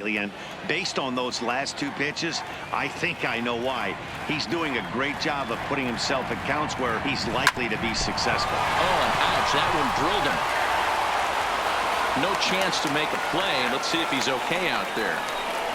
And based on those last two pitches, I think I know why. He's doing a great job of putting himself at counts where he's likely to be successful. Oh, and ouch, that one drilled him. No chance to make a play. Let's see if he's okay out there.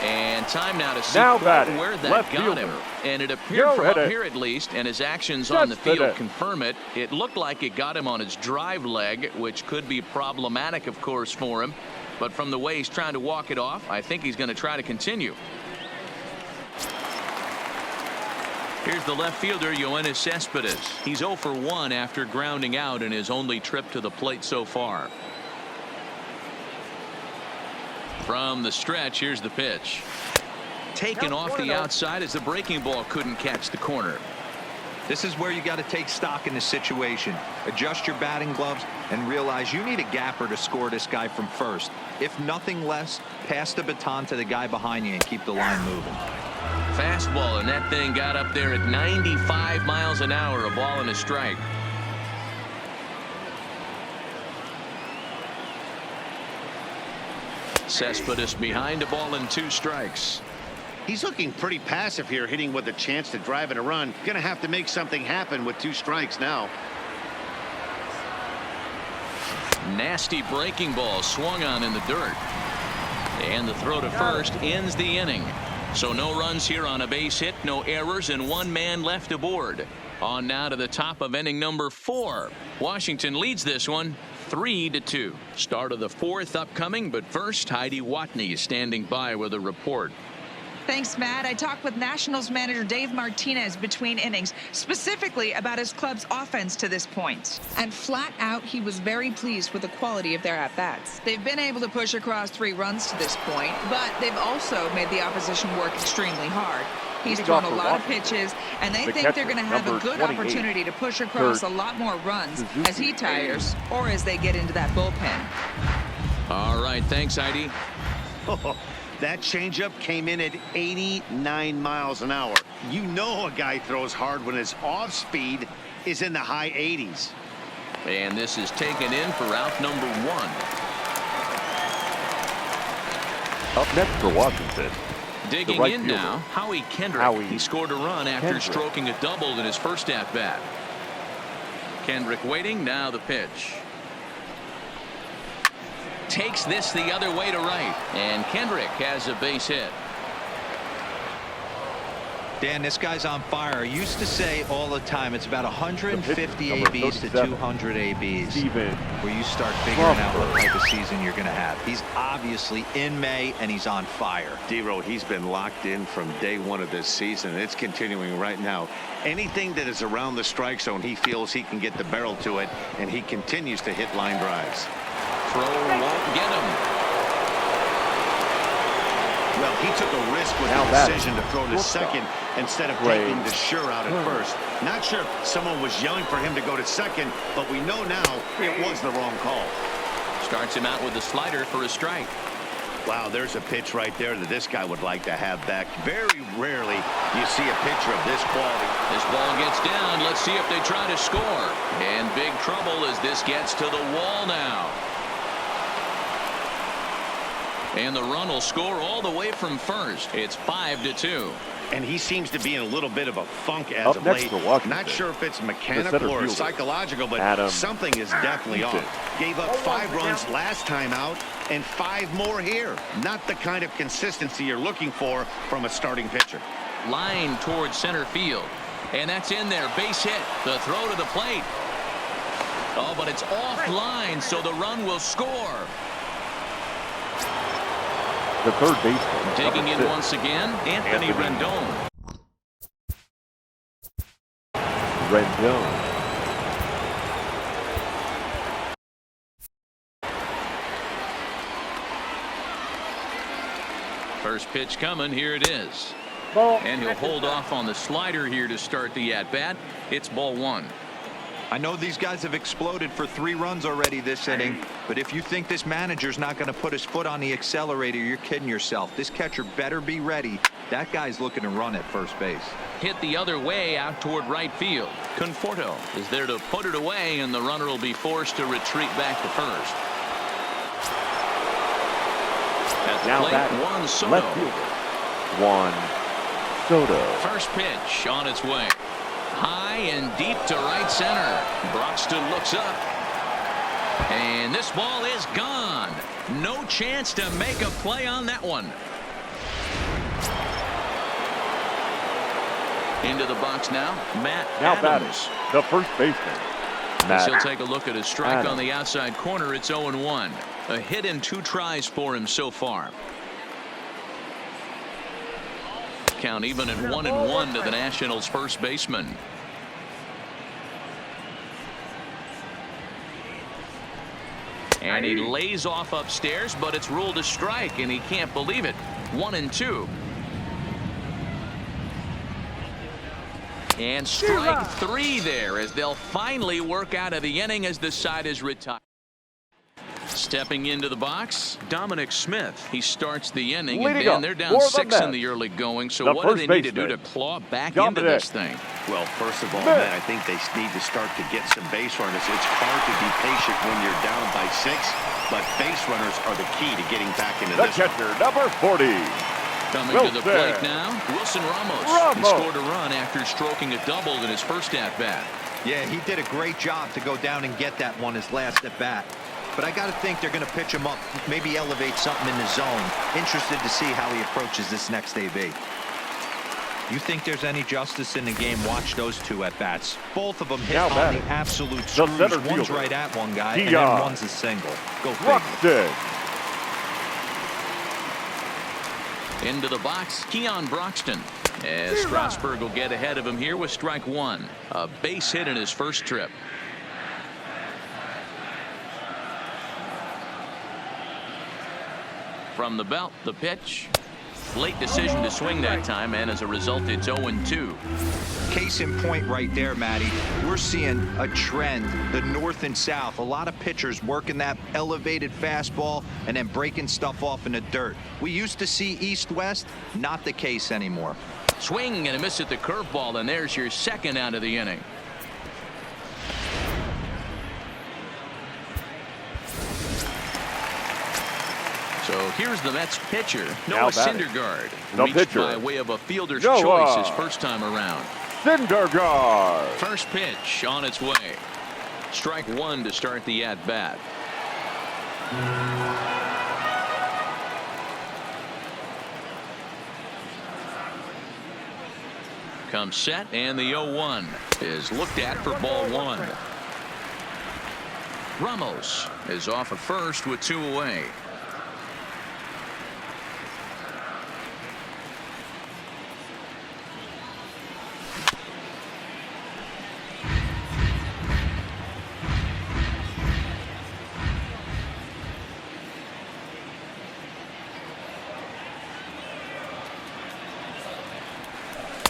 And time now to see where that got him. And it appeared from up here at least, and his actions on the field confirm it. It looked like it got him on his drive leg, which could be problematic, of course, for him. But from the way he's trying to walk it off, I think he's going to try to continue. Here's the left fielder, Yoenis Cespedes. He's 0 for 1 after grounding out in his only trip to the plate so far. From the stretch, here's the pitch. Taken off the outside as the breaking ball couldn't catch the corner. This is where you got to take stock in the situation. Adjust your batting gloves and realize you need a gapper to score this guy from first. If nothing less, pass the baton to the guy behind you and keep the line moving. Fastball, and that thing got up there at 95 miles an hour, a ball and a strike. Cespedes behind a ball and 2 strikes. He's looking pretty passive here, hitting with a chance to drive in a run. Gonna have to make something happen with 2 strikes now. Nasty breaking ball swung on in the dirt. And the throw to first ends the inning. So no runs here on a base hit, no errors, and 1 man left aboard. On now to the top of inning number 4. Washington leads this one 3-2. Start of the 4th upcoming, but first Heidi Watney is standing by with a report. Thanks, Matt. I talked with Nationals manager Dave Martinez between innings, specifically about his club's offense to this point. And flat out, he was very pleased with the quality of their at-bats. They've been able to push across 3 runs to this point, but they've also made the opposition work extremely hard. He's thrown a lot of pitches, and they think they're going to have a good opportunity to push across a lot more runs as he tires or as they get into that bullpen. All right, thanks, Heidi. That changeup came in at 89 miles an hour. You know a guy throws hard when his off speed is in the high 80s. And this is taken in for out number 1. Up next for Washington. Digging right in fielder. now, Howie Kendrick. He scored a run after stroking a double in his first at-bat. Kendrick waiting, now the pitch. Takes this the other way to right, and Kendrick has a base hit. Dan, this guy's on fire. I used to say all the time it's about 150 ABs to 200 ABs where you start figuring out what type of season you're going to have. He's obviously in May, and he's on fire. D-Road, he's been locked in from day 1 of this season, and it's continuing right now. Anything that is around the strike zone, he feels he can get the barrel to it, and he continues to hit line drives. Throw won't get him. Well, he took a risk with the decision to throw to second instead of taking the sure out at first. Not sure if someone was yelling for him to go to second, but we know now it was the wrong call. Starts him out with a slider for a strike. Wow, there's a pitch right there that this guy would like to have back. Very rarely you see a pitcher of this quality. This ball gets down. Let's see if they try to score. And big trouble as this gets to the wall now. And the run will score all the way from first. It's 5-2. And he seems to be in a little bit of a funk as of late. Not sure if it's mechanical or psychological, but something is definitely off. Gave up 5 runs last time out and 5 more here. Not the kind of consistency you're looking for from a starting pitcher. Line towards center field. And that's in there. Base hit. The throw to the plate. Oh, but it's offline, so the run will score. The third baseman. Taking in once again, Anthony Rendon. First pitch coming. Here it is. And he'll hold off on the slider here to start the at-bat. It's ball 1. I know these guys have exploded for 3 runs already this inning, but if you think this manager's not going to put his foot on the accelerator, you're kidding yourself. This catcher better be ready. That guy's looking to run at first base. Hit the other way out toward right field. Conforto is there to put it away, and the runner will be forced to retreat back to first. At the Now plate, batting, Juan Soto. left fielder, Juan Soto. First pitch on its way. High and deep to right center. Broxton looks up. And this ball is gone. No chance to make a play on that one. Into the box now, Matt Adams. Batting, the first baseman, Matt He'll take a look at his strike Adams. on the outside corner. It's 0-1. A hit in 2 tries for him so far. Count even at 1-1 to the Nationals' first baseman. And he lays off upstairs, but it's ruled a strike, and he can't believe it. 1-2. And strike 3 there as they'll finally work out of the inning as the side is retired. Stepping into the box, Dominic Smith. He starts the inning, Leading and they're down 6 in the early going. So what do they need to do to claw back into this thing? Well, first of all, Matt, I think they need to start to get some base runners. It's hard to be patient when you're down by 6, but base runners are the key to getting back into this. The catcher, number 40. Coming to the plate now, Wilson Ramos. He scored a run after stroking a double in his first at-bat. Yeah, he did a great job to go down and get that one his last at-bat. But I got to think they're going to pitch him up, maybe elevate something in the zone. Interested to see how he approaches this next AB. You think there's any justice in the game? Watch those 2 at-bats. Both of them hit on the absolute screws. One's right at one guy, and then one's a single. Go figure. Into the box, Keon Broxton. As Strasburg will get ahead of him here with strike 1. A base hit in his first trip. From the belt, the pitch. Late decision to swing that time, and as a result, it's 0-2. Case in point right there, Matty. We're seeing a trend, the north and south. A lot of pitchers working that elevated fastball and then breaking stuff off in the dirt. We used to see east-west, not the case anymore. Swing and a miss at the curveball, and there's your second out of the inning. So here's the Mets pitcher, Noah Syndergaard, reached by way of a fielder's choice his first time around. Syndergaard. First pitch on its way. Strike 1 to start the at-bat. Comes set, and the 0-1 is looked at for ball 1. Ramos is off at first with 2 away.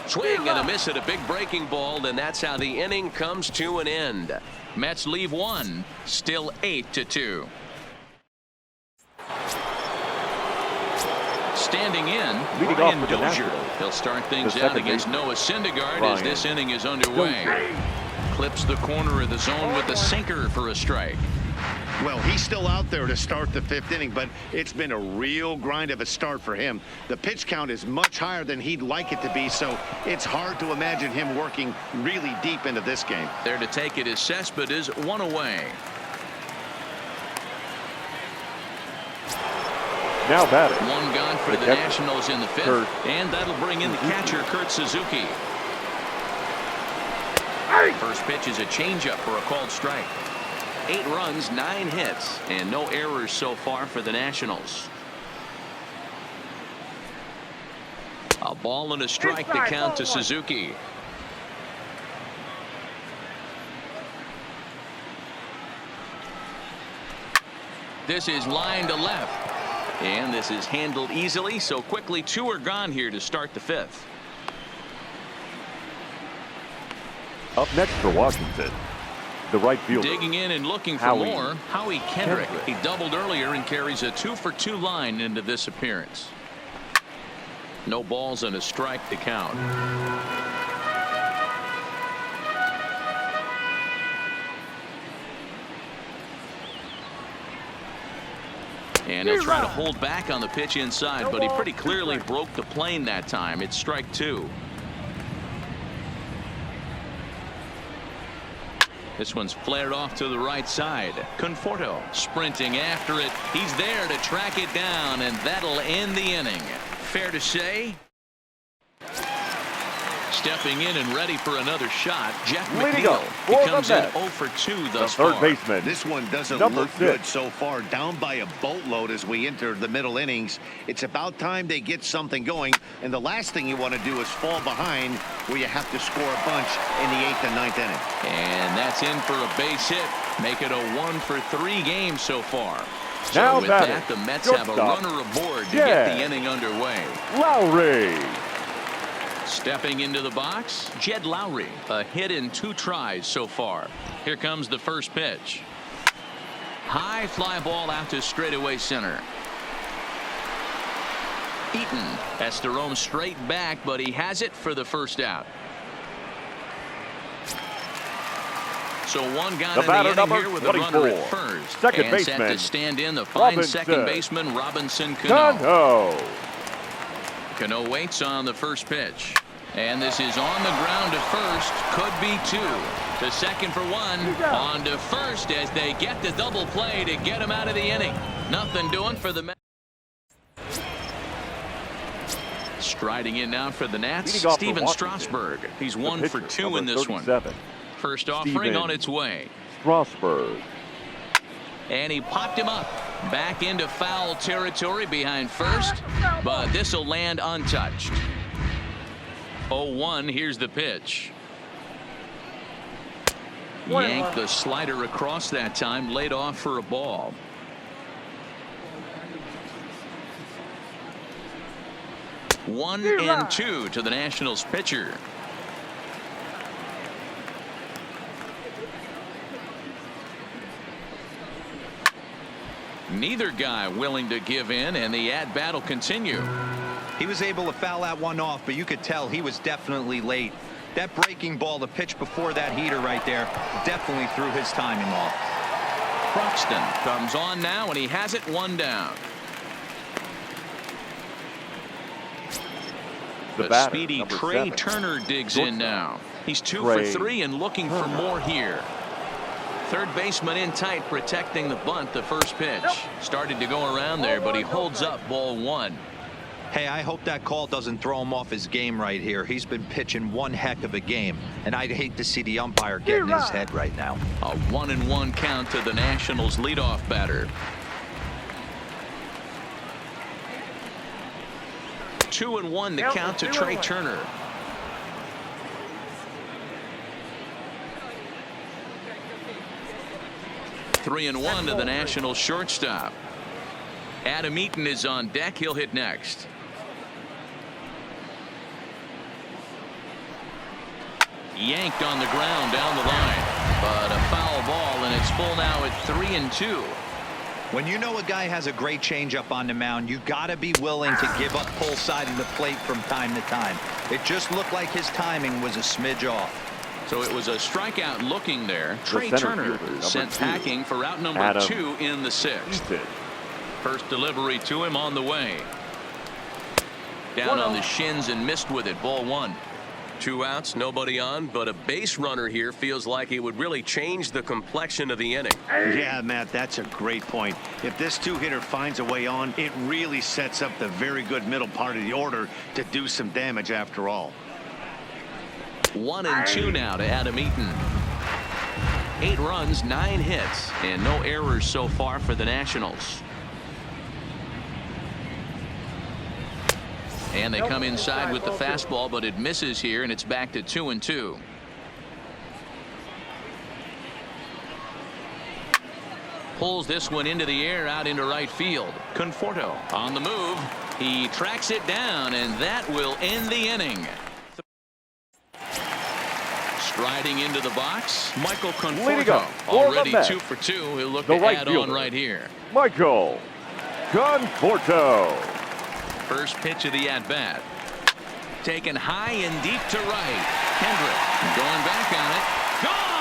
Swing and a miss at a big breaking ball, and that's how the inning comes to an end. Mets leave 1, still 8-2. Standing in, Brian Dozier. He'll start things out against Noah Syndergaard as this inning is underway. Clips the corner of the zone with the sinker for a strike. Well, he's still out there to start the 5th inning, but it's been a real grind of a start for him. The pitch count is much higher than he'd like it to be, so it's hard to imagine him working really deep into this game. There to take it is Cespedes, 1 away. Now batting. 1 gone for the Nationals in the 5th, and that'll bring in the catcher, Kurt Suzuki. First pitch is a changeup for a called strike. 8 runs, 9 hits, and no errors so far for the Nationals. A ball and a strike to count to Suzuki. This is line to left, and this is handled easily, so quickly 2 are gone here to start the 5th. Up next for Washington, the right fielder. Digging in and looking for more, Howie Kendrick. He doubled earlier and carries a 2-for-2 line into this appearance. No balls and a strike to count. And he'll try to hold back on the pitch inside, but he pretty clearly broke the plane that time. It's strike 2. This one's flared off to the right side. Conforto sprinting after it. He's there to track it down, and that'll end the inning. Fair to say. Stepping in and ready for another shot, Jeff McNeil. He comes in 0 for 2 thus far. Third baseman. This one doesn't look good so far. Down by a boatload as we enter the middle innings. It's about time they get something going. And the last thing you want to do is fall behind where you have to score a bunch in the 8th and 9th inning. And that's in for a base hit. Make it a 1 for 3 game so far. Now so with that, the Mets have a runner aboard to get the inning underway. Lowry. Stepping into the box, Jed Lowry. A hit in 2 tries so far. Here comes the first pitch. High fly ball out to straightaway center. Eaton has to roam straight back, but he has it for the first out. So one guy in the inning here with a runner at first. Second and baseman. set to stand in the fine second baseman Robinson Cano. Cano waits on the first pitch. And this is on the ground to first. Could be 2. To second for 1. On to first as they get the double play to get him out of the inning. Nothing doing for the Mets. Striding in now for the Nats, Steven Strasburg. He's 1 for 2 in this one. First offering on its way. Strasburg. And he popped him up. Back into foul territory behind first, but this will land untouched. 0-1. Here's the pitch. Yanked the slider across that time, laid off for a ball. One and 2 to the Nationals pitcher. Neither guy willing to give in, and the at-bat will continue. He was able to foul that one off, but you could tell he was definitely late. That breaking ball, the pitch before that heater right there, definitely threw his timing off. Croxton comes on now, and he has it 1 down. The speedy Trey Turner digs in now. He's 2 for 3 and looking for more here. Third baseman in tight, protecting the bunt. The first pitch started to go around there, but he holds up ball 1. Hey, I hope that call doesn't throw him off his game right here. He's been pitching one heck of a game, and I'd hate to see the umpire get in his head right now. A 1-1 count to the Nationals leadoff batter. 2-1 the count to Trey Turner. Three and 1 to the Nationals shortstop. Adam Eaton is on deck. He'll hit next. Yanked on the ground down the line, but a foul ball, and it's full now at 3-2. When you know a guy has a great changeup on the mound, you got to be willing to give up pull side of the plate from time to time. It just looked like his timing was a smidge off. So it was a strikeout looking there. Trey Turner sent packing for out number 2 in the 6th. First delivery to him on the way. Down on the shins and missed with it. Ball 1. 2 outs, nobody on, but a base runner here feels like it would really change the complexion of the inning. Yeah, Matt, that's a great point. If this 2-hitter finds a way on, it really sets up the very good middle part of the order to do some damage after all. 1-2 now to Adam Eaton. 8 runs, 9 hits, and no errors so far for the Nationals. And they come inside with the fastball, but it misses here, and it's back to 2-2. Pulls this one into the air out into right field. Conforto on the move. He tracks it down, and that will end the inning. Striding into the box, Michael Conforto. Already 2 for 2. He'll look to add on right here. Michael Conforto. First pitch of the at-bat. Taken high and deep to right. Hendrick going back on it. Gone!